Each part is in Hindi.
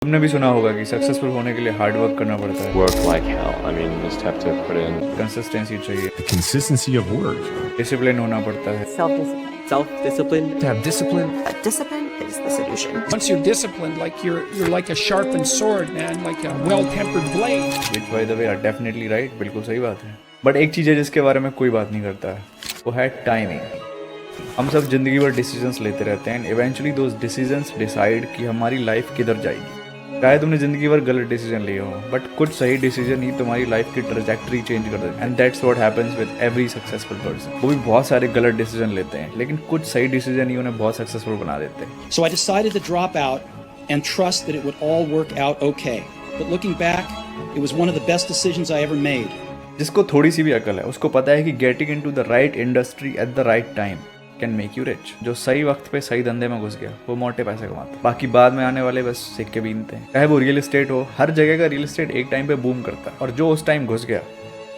तुमने भी सुना होगा कि सक्सेसफुल होने के लिए हार्ड वर्क करना पड़ता है, Work like hell. I mean, you just have to put in. Consistency चाहिए, The consistency of work. Discipline होना पड़ता है। Self-discipline. Self-discipline. To have discipline. But discipline is the solution. Once you're disciplined, like you're like a sharpened sword, man, like a well-tempered blade. Which by the way are definitely right, बिल्कुल सही बात है। बट एक चीज़ है जिसके बारे में कोई बात नहीं करता है, वो है टाइमिंग। हम सब जिंदगी भर डिसीजंस लेते रहते हैं, इवेंचुअली दोज डिसीजंस डिसाइड कि हमारी लाइफ किधर जाएगी। शायद तुमने जिंदगी भर गलत डिसीजन लिए हो, बट कुछ सही डिसीजन ही तुम्हारी लाइफ की ट्रैजेक्टरी चेंज कर देते हैं। And that's what happens with every successful person. वो भी बहुत सारे गलत डिसीजन लेते हैं, लेकिन कुछ सही डिसीजन ही उन्हें बहुत सक्सेसफुल बना देते हैं। So I decided to drop out and trust that it would all work out okay. But looking back, it was one of the best decisions I ever made. जिसको थोड़ी सी भी अकल है उसको पता है कि getting into the right industry at the right time can make you rich. जो सही वक्त पे सही धंधे में घुस गया वो मोटे पैसे कमाता है, बाकी बाद में आने वाले बस सिक्के बीनते हैं। चाहे वो रियल एस्टेट हो, हर जगह का रियल एस्टेट एक टाइम पे बूम करता है, और जो उस टाइम घुस गया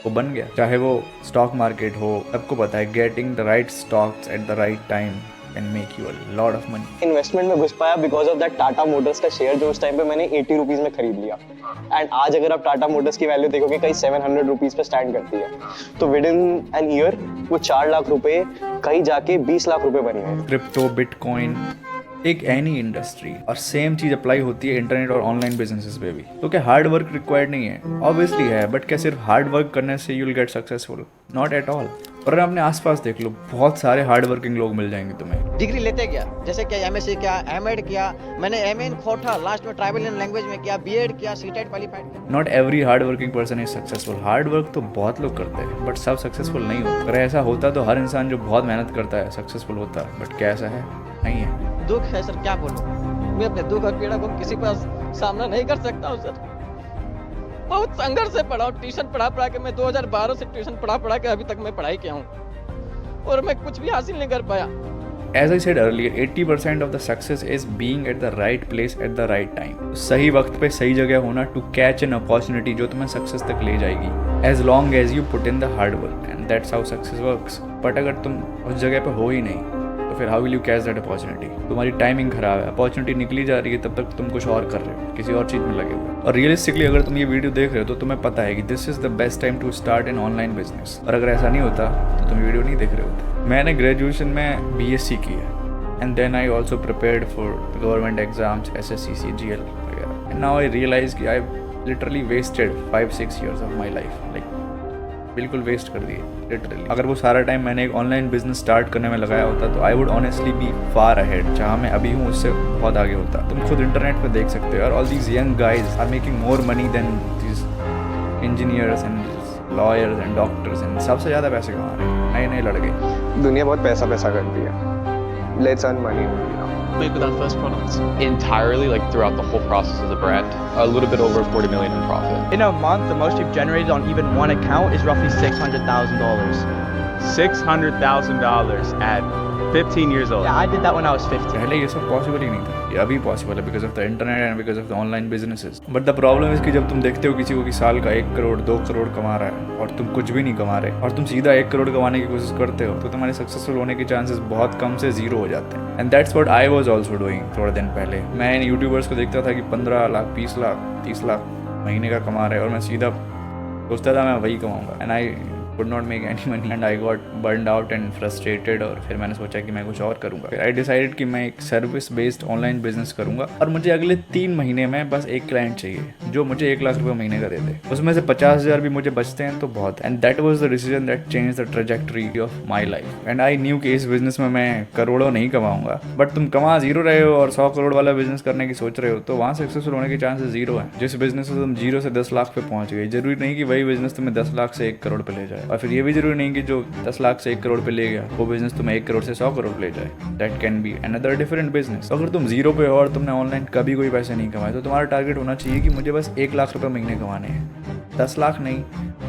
वो बन गया। चाहे वो स्टॉक मार्केट हो, सबको पता है getting the right stocks at the right time can make you a lot of money. Investment में घुस पाया because of that Tata Motors का शेयर जो उस टाइम पे मैंने 80 रुपीज में खरीद लिया। एंड आज अगर आप टाटा मोटर्स की वैल्यू देखोगे कहीं 700 रुपीज पे स्टैंड करती है, तो विद इन एन ईयर वो 4 लाख रुपए कहीं जाके 20 लाख रुपए बन गए। क्रिप्टो, बिटकॉइन, एक एनी इंडस्ट्री, और सेम चीज अप्लाई होती है इंटरनेट और ऑनलाइन बिजनेसेस पे भी। तो क्या हार्ड वर्क रिक्वायर्ड नहीं है? ऑब्वियसली है, बट क्या सिर्फ हार्ड वर्क करने से you will get successful? Not at all. और अपने आसपास देख लो, बहुत सारे हार्ड वर्किंग लोग मिल जाएंगे तुम्हें। डिग्री लेते गया, जैसे कि एमएससी किया, एमएड किया, मैंने एमए इन खोटा, लास्ट में ट्राइबल लैंग्वेज में किया, बीएड किया, सीटेट क्वालिफाइड किया। Not every hard working person is successful. Hard work तो बहुत लोग करते हैं, बट सब सक्सेसफुल नहीं होते। अगर ऐसा होता तो हर इंसान जो बहुत मेहनत करता है सक्सेसफुल होता, बट क्या ऐसा है? नहीं है। दुख है सर, क्या बोलूं, मैं अपने दुख और पीड़ा को किसी पर सामना नहीं कर सकता हूँ सर। बहुत संघर्ष से पढ़ा हूँ, ट्यूशन पढ़ा के मैं 2012 से ट्यूशन पढ़ा के अभी तक मैं पढ़ाई किया हूँ, और मैं कुछ भी हासिल नहीं कर पाया। As I said earlier, 80% of the success is being at the right place at the right time. सही वक्त पे सही जगह होना to catch an opportunity जो तुम्हें सक्सेस तक ले जाएगी, as long as you put in the hard work, and that's how success works. But अगर तुम उस जगह पे हो ही नहीं तो फिर how will you catch that opportunity? तुम्हारी टाइमिंग खराब है, अपॉर्चुनिटी निकली जा रही है, तब तक तुम कुछ और कर रहे हो, किसी और चीज़ में लगे हुए। और रियलिस्टिकली अगर तुम ये वीडियो देख रहे हो तो तुम्हें पता है कि this is the best time to start an online business. और अगर ऐसा नहीं होता तो तुम वीडियो नहीं देख रहे होते। मैंने ग्रेजुएशन में BSc की है, and then I also prepared for the government exams, SSC, CGL वगैरह। And now I realize कि I've literally wasted 5-6 years of my life, like बिल्कुल वेस्ट कर दिए लिटरली। अगर वो सारा टाइम मैंने एक ऑनलाइन बिजनेस स्टार्ट करने में लगाया होता तो I would honestly be far ahead. जहाँ मैं अभी हूँ उससे बहुत आगे होता। तुम खुद इंटरनेट पे देख सकते हो, और all these young guys are making more money than these engineers and lawyers and doctors, and सबसे ज़्यादा पैसे कमा रहे हैं नए नए लड़के। दुनिया बहुत पैसा करती है। Let's earn money only now. Made with our first products. Entirely, like throughout the whole process of the brand, a little bit over 40 million in profit. In a month, the most you've generated on even one account is roughly $600,000. $600,000 at 15 years old. Yeah, I did that when I was 15. पहले ये सब पॉसिबल ही नहीं था, ये अभी पॉसिबल है because of the internet and because of the online businesses. But the problem is कि जब तुम देखते हो किसी को कि साल का 1 करोड़ 2 करोड़ कमा रहा है और तुम कुछ भी नहीं कमा रहे, और तुम सीधा 1 करोड़ कमाने की कोशिश करते हो, तो तुम्हारे सक्सेसफुल होने के चांसेस बहुत कम से 0 हो जाते हैं। And that's what I was also doing. थोड़े दिन पहले मैं इन यूट्यूबर्स को देखता था कि 15 लाख 20 लाख 30 लाख महीने का कमा रहे, और मैं सीधा सोचता था मैं वही कमाऊंगा, and I could not make any money and I got burned out and frustrated। और फिर मैंने सोचा कि मैं कुछ और करूँगा। फिर I decided कि मैं एक सर्विस बेस्ड ऑनलाइन बिजनेस करूँगा, और मुझे अगले 3 महीने में बस एक क्लाइंट चाहिए जो मुझे 1 लाख रुपये महीने का दे दे। उसमें से 50,000 भी मुझे बचते हैं तो बहुत। And that was the decision that change the trajectory of my life. And I knew कि इस बिजनेस में मैं करोड़ों नहीं कमाऊंगा, बट तुम कमा 0 रहे हो और 100 करोड़ वाला बिजनेस करने की सोच रहे हो, तो वहाँ सक्सेसफुल होने के चांसेस 0 है। जिस बिजनेस में तुम 0 से 10 लाख पे पहुंच गए, जरूरी नहीं कि वही बिजनेस तुम्हें 10 लाख से 1 करोड़ पे ले जाए, और फिर ये भी जरूरी नहीं कि जो 10 लाख से 1 करोड़ पे ले गया वो बिजनेस तुम्हें 1 करोड़ से 100 करोड़ पे ले जाए। That can be another different business. अगर तुम 0 पे हो और तुमने ऑनलाइन कभी कोई पैसे नहीं कमाए, तो तुम्हारा टारगेट होना चाहिए कि मुझे बस 1 लाख रुपए महीने कमाने हैं। 10 लाख नहीं,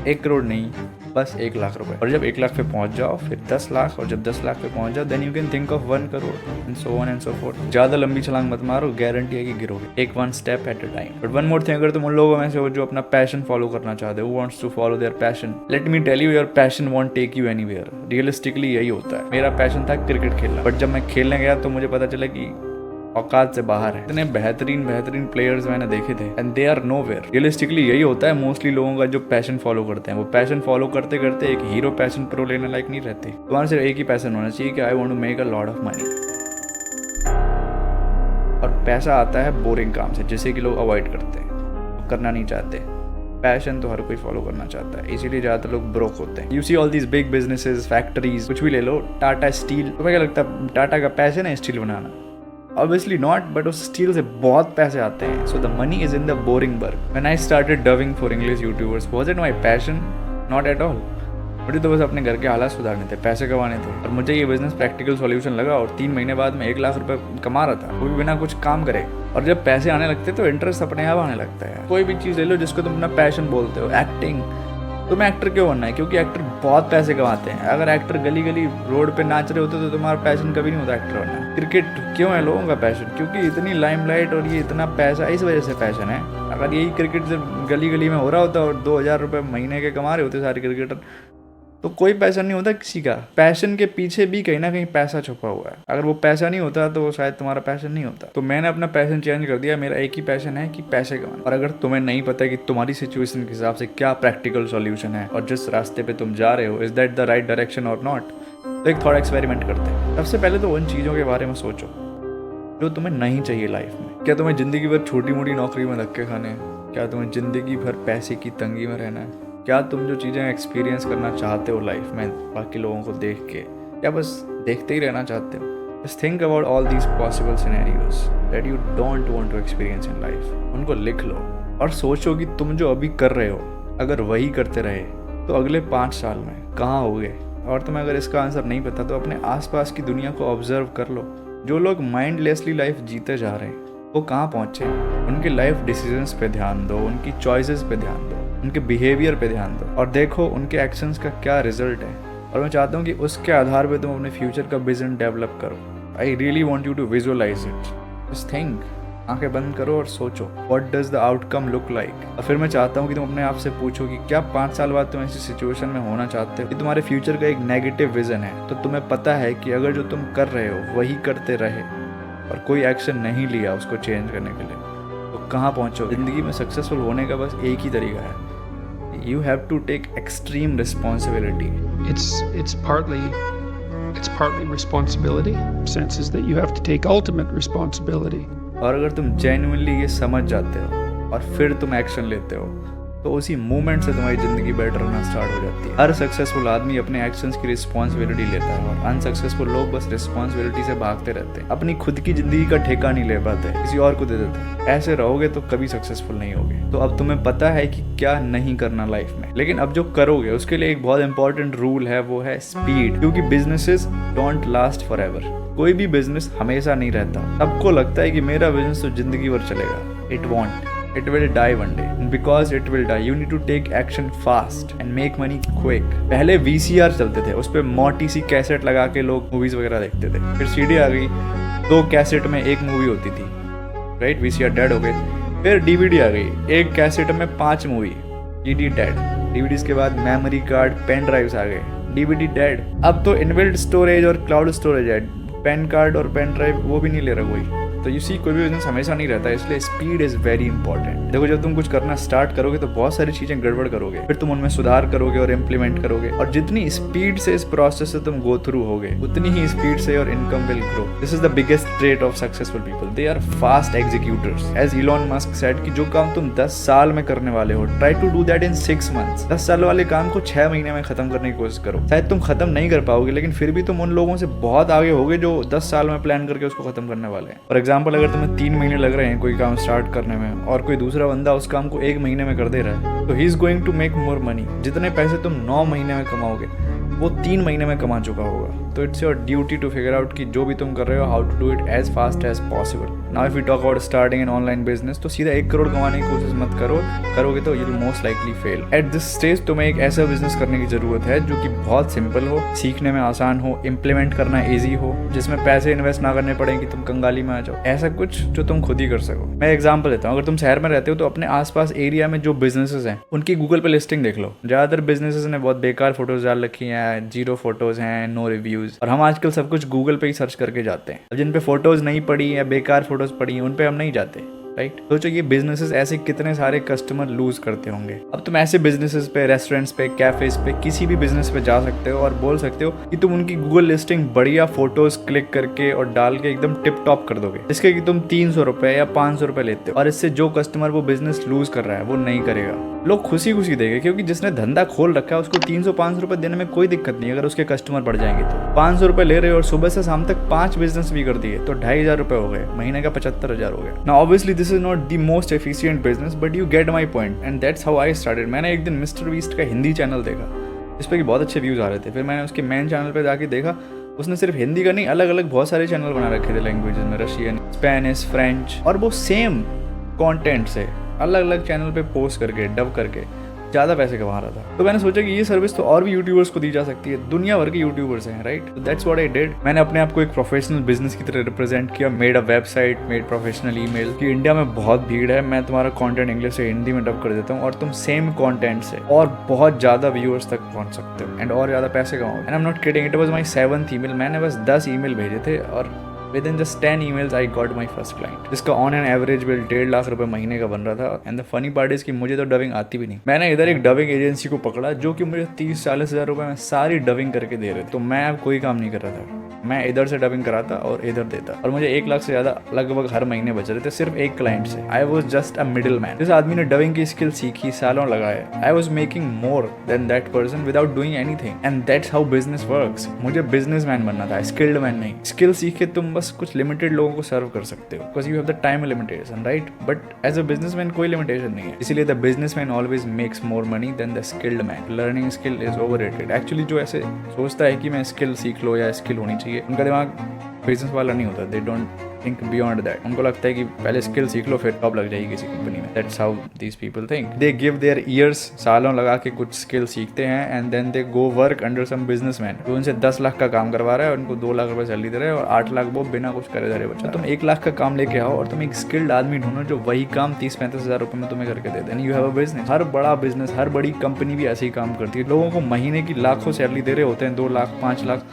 1 करोड़ नहीं, बस 1 लाख रुपए। और जब 1 लाख पे पहुंच जाओ, फिर 10 लाख, और जब 10 लाख पे पहुंच जाओ, then you can think of 1 crore and so on and so forth. ज़्यादा लंबी छलांग मत मारो, गारंटी है कि गिरोगे। एक 1 step at a time. But one more thing, अगर तुम उन लोगों में से हो जो अपना पैशन फॉलो करना चाहते हो, wants to follow their passion, let me tell you, your passion won't take you anywhere. Realistically यही होता है। मेरा पैशन था क्रिकेट खेलना, बट जब मैं खेलने गया तो मुझे पता चला कि औकात से बाहर है। इतने बेहतरीन प्लेयर्स मैंने देखे थे and they are nowhere. Realistically यही होता है मोस्टली लोगों का जो पैशन फॉलो करते हैं। वो पैशन फॉलो करते करते एक हीरो पैशन प्रो लेने लायक नहीं रहते। तुम्हारे सिर्फ एक ही पैशन होना चाहिए कि I want to make a lot of money. और पैसा आता है बोरिंग काम से, जिसे कि लोग अवॉइड करते हैं, करना नहीं चाहते। पैशन तो हर कोई फॉलो करना चाहता है, इसीलिए ज़्यादातर लोग ब्रोक होते हैं। You see all these big businesses, factories, कुछ भी ले लो, टाटा स्टील। तुम्हें क्या लगता है टाटा का पैशन है steel banana? Obviously not, but उस स्टील से बहुत पैसे आते हैं। So the money is in the boring work. When I started dubbing for English YouTubers, was it my passion? Not at all. मुझे तो बस अपने घर के हालात सुधारने थे, पैसे कमाने थे, और मुझे ये बिजनेस प्रैक्टिकल सॉल्यूशन लगा। और 3 महीने बाद मैं 1 लाख रुपए कमा रहा था, वो भी बिना कुछ काम करे। और जब पैसे आने लगते तो इंटरेस्ट अपने आप आने लगता है। कोई भी चीज़ ले लो जिसको तुम अपना पैशन बोलते हो, एक्टिंग। तुम्हें एक्टर क्यों बनना है? क्योंकि एक्टर बहुत पैसे कमाते हैं। अगर एक्टर गली गली रोड पे नाच रहे होते तो तुम्हारा पैशन कभी नहीं होता एक्टर बनना। क्रिकेट क्यों है लोगों का पैशन? क्योंकि इतनी लाइमलाइट और ये इतना पैसा, इस वजह से पैशन है। अगर यही क्रिकेट सिर्फ गली गली में हो रहा होता और 2000 रुपये महीने के कमा रहे होते सारे क्रिकेटर, तो कोई पैसा नहीं होता किसी का। पैशन के पीछे भी कहीं ना कहीं पैसा छुपा हुआ है। अगर वो पैसा नहीं होता तो शायद तुम्हारा पैशन नहीं होता। तो मैंने अपना पैशन चेंज कर दिया। मेरा एक ही पैशन है कि पैसे कमाना। और अगर तुम्हें नहीं पता कि तुम्हारी सिचुएशन के हिसाब से क्या प्रैक्टिकल सॉल्यूशन है और जिस रास्ते पे तुम जा रहे हो, is that the right direction और नॉट, तो एक थोड़ा एक्सपेरिमेंट करते हैं। सबसे पहले तो उन चीज़ों के बारे में सोचो जो तुम्हें नहीं चाहिए लाइफ में। क्या तुम्हें ज़िंदगी भर छोटी मोटी नौकरी में धक्के खाने हैं? क्या तुम्हें ज़िंदगी भर पैसे की तंगी में रहना है? क्या तुम जो चीज़ें एक्सपीरियंस करना चाहते हो लाइफ में बाकी लोगों को देख के, क्या बस देखते ही रहना चाहते हो? Just think about all these possible scenarios that you don't want to experience in life. उनको लिख लो और सोचो कि तुम जो अभी कर रहे हो, अगर वही करते रहे तो अगले 5 साल में कहाँ होगे? और तुम्हें अगर इसका आंसर नहीं पता तो अपने आसपास की दुनिया को ऑब्जर्व कर लो। जो लोग माइंडलेसली लाइफ जीते जा रहे हैं वो कहाँ पहुँचे? उनके लाइफ डिसीजंस पे ध्यान दो, उनकी चॉइसेस पे ध्यान दो, उनके बिहेवियर पे ध्यान दो और देखो उनके एक्शंस का क्या रिजल्ट है। और मैं चाहता हूँ कि उसके आधार पे तुम अपने फ्यूचर का विजन डेवलप करो। I really want you to visualize it. Just think, आंखें बंद करो और सोचो what does the outcome look like. और फिर मैं चाहता हूँ कि तुम अपने आप से पूछो कि क्या 5 साल बाद तुम ऐसी सिचुएशन में होना चाहते हो कि तुम्हारे फ्यूचर का एक नेगेटिव विजन है, तो तुम्हें पता है कि अगर जो तुम कर रहे हो वही करते रहे और कोई एक्शन नहीं लिया उसको चेंज करने के लिए, तो कहाँ पहुँचो? जिंदगी में सक्सेसफुल होने का बस एक ही तरीका है, you have to take extreme responsibility. It's partly responsibility. Sense is that you have to take ultimate responsibility. और अगर तुम genuinely ये समझ जाते हो और फिर तुम एक्शन लेते हो तो उसी मोमेंट से तुम्हारी ज़िंदगी बेटर होना स्टार्ट हो जाती है। हर सक्सेसफुल आदमी अपने एक्शंस की रिस्पॉन्सिबिलिटी लेता है और अनसक्सेसफुल लोग बस रिस्पॉन्सिबिलिटी से भागते रहते हैं, अपनी खुद की ज़िंदगी का ठेका नहीं ले पाते, किसी और को दे देते हैं। ऐसे रहोगे तो कभी सक्सेसफुल नहीं होगे। तो अब तुम्हें पता है कि क्या नहीं करना लाइफ में, लेकिन अब जो करोगे उसके लिए एक बहुत इंपॉर्टेंट रूल है, वो है स्पीड। क्योंकि businesses don't last for ever. कोई भी बिजनेस हमेशा नहीं रहता। सबको लगता है कि मेरा बिजनेस तो जिंदगी भर चलेगा। It won't, it will die one day. And because it will die, you need to take action fast and make money quick. पहले VCR चलते थे, उस पर मोटी सी कैसेट लगा के लोग मूवीज वगैरह देखते थे। फिर CD आ गई, 2 कैसेट में 1 मूवी होती थी, राइट? VCR डेड हो गए। फिर DVD आ गई, 1 कैसेट में 5 मूवी, CD डेड। DVDs के बाद मेमोरी कार्ड, पेन ड्राइव्स आ गए, DVD डेड। अब तो इनबिल्ट स्टोरेज और क्लाउड स्टोरेज है, पेन कार्ड और पेन ड्राइव वो भी नहीं ले रहा कोई। तो यू सी, कोई भी बिजनेस हमेशा नहीं रहता है, इसलिए स्पीड इज़ वेरी इंपॉर्टेंट। देखो, जब तुम कुछ करना स्टार्ट करोगे तो बहुत सारी चीज़ें गड़बड़ करोगे, फिर तुम उनमें सुधार करोगे और इम्प्लीमेंट करोगे। और जितनी स्पीड से इस प्रोसेस से तुम गो थ्रू होगे, उतनी ही स्पीड से your income will grow. This is the biggest trait of successful people, they are fast executors. As Elon Musk said कि जो काम तुम 10 साल में करने वाले हो, try to do that in 6 months. 10 साल वाले काम को 6 महीने में खत्म करने की कोशिश करो। शायद तुम खत्म नहीं कर पाओगे, लेकिन फिर भी तुम उन लोगों से बहुत आगे होगे जो 10 साल में प्लान करके उसको खत्म करने वाले हैं। फॉर एग्जाम्पल, अगर तुम्हें 3 महीने लग रहे हैं कोई काम स्टार्ट करने में और कोई दूसरा बंदा उस काम को 1 महीने में कर दे रहा है, तो he is going to make more money. जितने पैसे तुम 9 महीने में कमाओगे वो 3 महीने में कमा चुका होगा। तो it's your duty to figure out कि जो भी तुम कर रहे हो, how to do it as fast as possible. Now if you talk about starting an online business, तो सीधा 1 करोड़ कमाने की कोशिश मत करो। करोगे तो you will most likely fail. At this stage तुम्हें एक ऐसा बिजनेस करने की जरूरत है जो कि बहुत सिंपल हो, सीखने में आसान हो, इम्प्लीमेंट करना ईजी हो, जिसमें पैसे इन्वेस्ट ना करने पड़े कि तुम कंगाली में आ जाओ। ऐसा कुछ जो तुम खुद ही कर सको। मैं एग्जाम्पल देता हूँ, अगर तुम शहर में रहते हो तो अपने आसपास एरिया में जो बिजनेसेस हैं उनकी गूगल पे लिस्टिंग देख लो। ज़्यादातर बिजनेसेस ने बहुत बेकार फोटोज डाल रखी हैं, 0 फोटोज हैं, नो रिव्यूज रिव्यूज, और हम आजकल सब कुछ गूगल पे ही सर्च करके जाते हैं। अब जिन पे फोटोज नहीं पड़ी या बेकार फोटोज पड़ी हैं उन पे हम नहीं जाते, राइट। सोचो ये बिजनेसेस ऐसे कितने सारे कस्टमर लूज करते होंगे। अब तुम ऐसे बिजनेसेस पे, रेस्टोरेंट्स पे, कैफेज पे, किसी भी बिजनेस पे जा सकते हो और बोल सकते हो कि तुम उनकी गूगल लिस्टिंग बढ़िया फोटोज क्लिक करके और डाल के एकदम टिप टॉप कर दोगे, जिसके कि तुम 300 रुपए या 500 रुपए लेते हो, और इससे जो कस्टमर वो बिजनेस लूज कर रहा है वो नहीं करेगा। लोग खुशी खुशी देंगे, क्योंकि जिसने धंधा खोल रखा है उसको 300-500 रुपए देने में कोई दिक्कत नहीं। अगर उसके कस्टमर बढ़ जाएंगे तो 500 रुपए ले रहे हो और सुबह से शाम तक 5 बिजनेस भी कर दिए तो 2500 रुपए हो गए, महीने का 75,000 हो गया ना। Obviously this is not the most efficient business, but you get my point, and that's how I started. मैंने एक दिन मिस्टर बीस्ट का हिंदी चैनल देखा जिस पे कि बहुत अच्छे व्यूज आ रहे थे। फिर मैंने उसके मेन चैनल पे जाके देखा, उसने सिर्फ हिंदी का नहीं, अलग अलग बहुत सारे चैनल बना रखे थे लैंग्वेजेस में, रशियन, स्पेनिश, फ्रेंच, और वो सेम कंटेंट से अलग अलग चैनल पे पोस्ट करके, डब करके ज़्यादा पैसे कमा रहा था। तो मैंने सोचा कि ये सर्विस तो और भी यूट्यूबर्स को दी जा सकती है, दुनिया भर के यूट्यूबर्स हैं, राइट। तो दैट्स व्हाट आई डिड। मैंने अपने आप को एक प्रोफेशनल बिजनेस की तरह रिप्रेजेंट किया, made a website, made professional email कि इंडिया में बहुत भीड़ है, मैं तुम्हारा कंटेंट इंग्लिश से हिंदी में डब कर देता हूँ और तुम सेम कंटेंट से और बहुत ज़्यादा व्यूअर्स तक पहुँच सकते हो एंड और ज़्यादा पैसे कमाओगे। And I am not kidding, it was my 7th email. मैंने बस 10 ईमेल भेजे थे और within just 10 emails I got my first client, जिसका on an average bill 1.5 lakh रुपए महीने का बन रहा था। And the funny part is कि मुझे तो डबिंग आती भी नहीं। मैंने इधर एक डबिंग एजेंसी को पकड़ा जो कि मुझे 30-40 हज़ार रुपए में सारी डबिंग करके दे रहे थे। तो मैं अब कोई काम नहीं कर रहा था, मैं इधर से डबिंग कराता और इधर देता, और मुझे 1 लाख से ज़्यादा लगभग हर महीने बच रहे थे सिर्फ एक क्लाइंट से। I was just a middle man. जिस आदमी ने डबिंग की स्किल सीखी, सालों लगाए, I was making more than that person without doing anything, and that's how business works. मुझे बिजनेस मैन बनना था, स्किल्ड मैन नहीं। स्किल सीख के तुम बस कुछ लिमिटेड लोगों को सर्व कर सकते हो, because you have the time limitation, right. But as a businessman कोई लिमिटेशन नहीं है, इसीलिए the businessman always makes more money than the skilled man. Learning skill is overrated. Actually जो ऐसे सोचता है कि मैं स्किल सीख लो या स्किल होनी चाहिए, उनका दिमाग बिजनेस वाला नहीं होता। They don't think beyond that. उनको लगता है कि पहले स्किल सीख लो फिर टॉप लग जाएगी किसी कंपनी में। That's how these people think. They give their years, सालों लगा के कुछ स्किल सीखते हैं and then they go work under some businessman जो उनसे 10 लाख का काम करवा रहा है और उनको 2 लाख रुपए सैलरी दे रहा है और 8 लाख वो बिना कुछ करे धरे बचा। तुम 1 लाख का काम लेके आओ और तुम एक स्किल्ड आदमी ढूंढो जो वही काम 30-35 हज़ार रुपए में तुम्हें करके दे दे। You have a business. हर बड़ा बिजनेस, हर बड़ी कंपनी भी ऐसे ही काम करती है। लोगों को महीने की लाखों सैलरी दे रहे होते हैं, 2 लाख 5 लाख,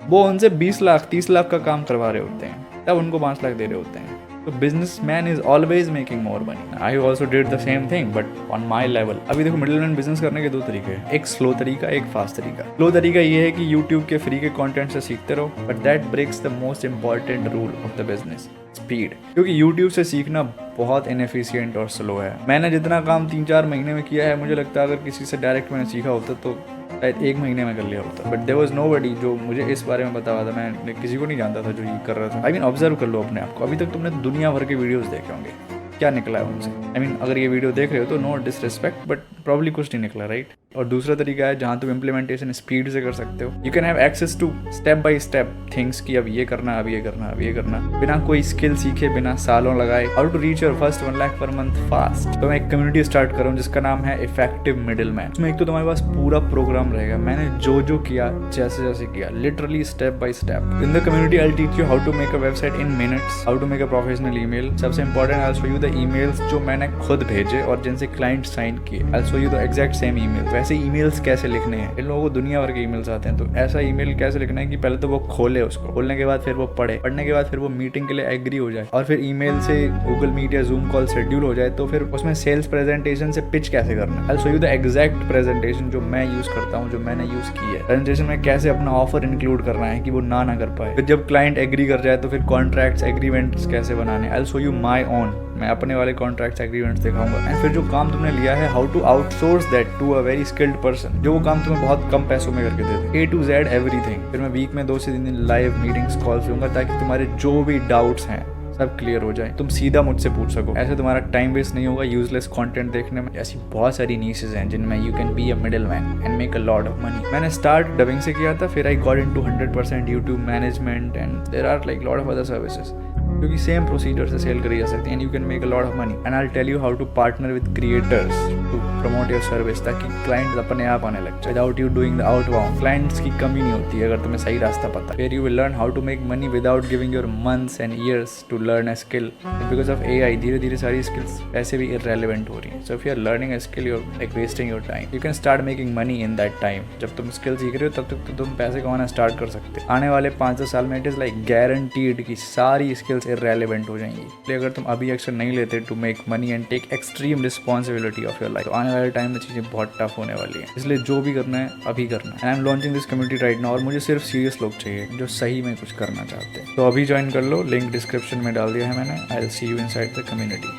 वो उनसे 20 लाख 30 लाख का काम करवा रहे होते हैं, तब उनको 5 लाख दे रहे होते हैं। तो businessman is always making more money. I also did the same thing but on my level. अभी देखो, मिडिल मैन बिजनेस करने के 2 तरीके हैं, एक स्लो तरीका, एक फास्ट तरीका। स्लो तरीका ये है कि यूट्यूब के फ्री के कंटेंट से सीखते रहो, but that breaks the most important rule of the business, speed. क्योंकि यूट्यूब से सीखना बहुत इनएफिशिएंट और स्लो है। मैंने जितना काम 3-4 महीने में किया है, मुझे लगता है अगर किसी से डायरेक्ट मैंने सीखा होता तो शायद 1 महीने में कर लिया होता। बट देयर वाज नोबडी जो मुझे इस बारे में बता रहा था। मैं किसी को नहीं जानता था जो ये कर रहा था। आई मीन ऑब्जर्व कर लो अपने आप को। अभी तक तुमने दुनिया भर के वीडियोस देखे होंगे, क्या निकला है उनसे? आई मीन अगर ये वीडियो देख रहे हो तो नो डिसरिस्पेक्ट, बट प्रॉब्ली कुछ नहीं निकला, राइट। और दूसरा तरीका है जहाँ तुम इम्प्लीमेंटेशन स्पीड से कर सकते हो। You can have access to step by step things कि अब ये करना, अब ये करना, अब ये करना, बिना कोई स्किल सीखे, बिना सालों लगाए। How to reach your first 1 lakh per month fast. तो मैं एक कम्युनिटी स्टार्ट कर रहा हूँ जिसका नाम है इफेक्टिव मिडिल मैन। उसमें एक तो तुम्हारे पास पूरा प्रोग्राम रहेगा, मैंने जो जो किया, जैसे जैसे किया, literally step by step. In the community I teach you how to make a website in minutes, how to make a professional email. सबसे important, I will show you the emails जो मैंने खुद भेजे और जिनसे क्लाइंट साइन किए। I will show you the exact same email. वैसे ईमेल्स कैसे लिखने हैं, इन लोगों को दुनिया भर के ईमेल्स आते हैं, तो ऐसा ईमेल कैसे लिखना है कि पहले तो वो खोले, उसको खोलने के बाद फिर वो पढ़े, पढ़ने के बाद फिर वो मीटिंग के लिए एग्री हो जाए, और फिर ईमेल से गूगल मीट या जूम कॉल शेड्यूल हो जाए, तो फिर उसमें सेल्स प्रेजेंटेशन से पिच कैसे करना है। आई will show you the exact presentation जो मैं यूज करता हूँ, जो मैंने यूज की है। प्रेजेंटेशन में कैसे अपना ऑफर इंक्लूड करना है कि वो ना कर पाए। फिर जब क्लाइंट एग्री कर जाए तो फिर कॉन्ट्रैक्ट्स, एग्रीमेंट्स कैसे बनाने। आई will show you my own, मैं अपने वाले कॉन्ट्रैक्ट्स, एग्रीमेंट्स दिखाऊंगा। एंड फिर जो काम तुमने लिया है, how to outsource that to a very skilled person, जो वो काम तुम्हें बहुत कम पैसों में करके दे दे। A to Z everything. फिर मैं वीक में 2 से 3 दिन लाइव मीटिंग्स, कॉल्स लूंगा ताकि तुम्हारे जो भी डाउट्स हैं सब क्लियर हो जाए, तुम सीधा मुझसे पूछ सको। ऐसे तुम्हारा टाइम वेस्ट नहीं होगा यूजलेस कंटेंट देखने में। ऐसी बहुत सारी नीशेस हैं जिनमें you can be a middle man and make a lot of money. मैंने स्टार्ट डबिंग से किया था, फिर I got into 100% YouTube management and there are like lot of other services. क्योंकि सेम प्रोसीजर से सेल करी जा सकती है and you can make a lot of money. And I will tell you how to partner with creators to promote your service, ताकि क्लाइंट्स अपने आप आने लग जाए without you doing the outbound. Clients की कमी नहीं होती है अगर तुम्हें सही रास्ता पता है। फिर you will learn how to make money without giving your months and years to learn a skill. Because of AI धीरे धीरे सारी स्किल्स ऐसे भी इररेलेवेंट हो रही हैं। So if you are learning a skill, you are like wasting your time. You can start making money in that time. जब तुम स्किल सीख रहे हो तब तक तो तुम पैसे कमाना स्टार्ट कर सकते हो। आने वाले 5-10 साल में इट इज़ लाइक गारंटीड कि सारी स्किल्स इररेलेवेंट हो जाएंगी। इसलिए अगर तुम अभी एक्शन नहीं लेते to make money and take extreme responsibility of your life, तो आने वाले टाइम में चीज़ें बहुत टफ होने वाली है। इसलिए जो भी करना है अभी करना है। I am launching this community right now और मुझे सिर्फ सीरियस लोग चाहिए जो सही में कुछ करना चाहते हैं। तो अभी ज्वाइन कर लो, लिंक डिस्क्रिप्शन में डाल दिया है मैंने। I will see you inside the community.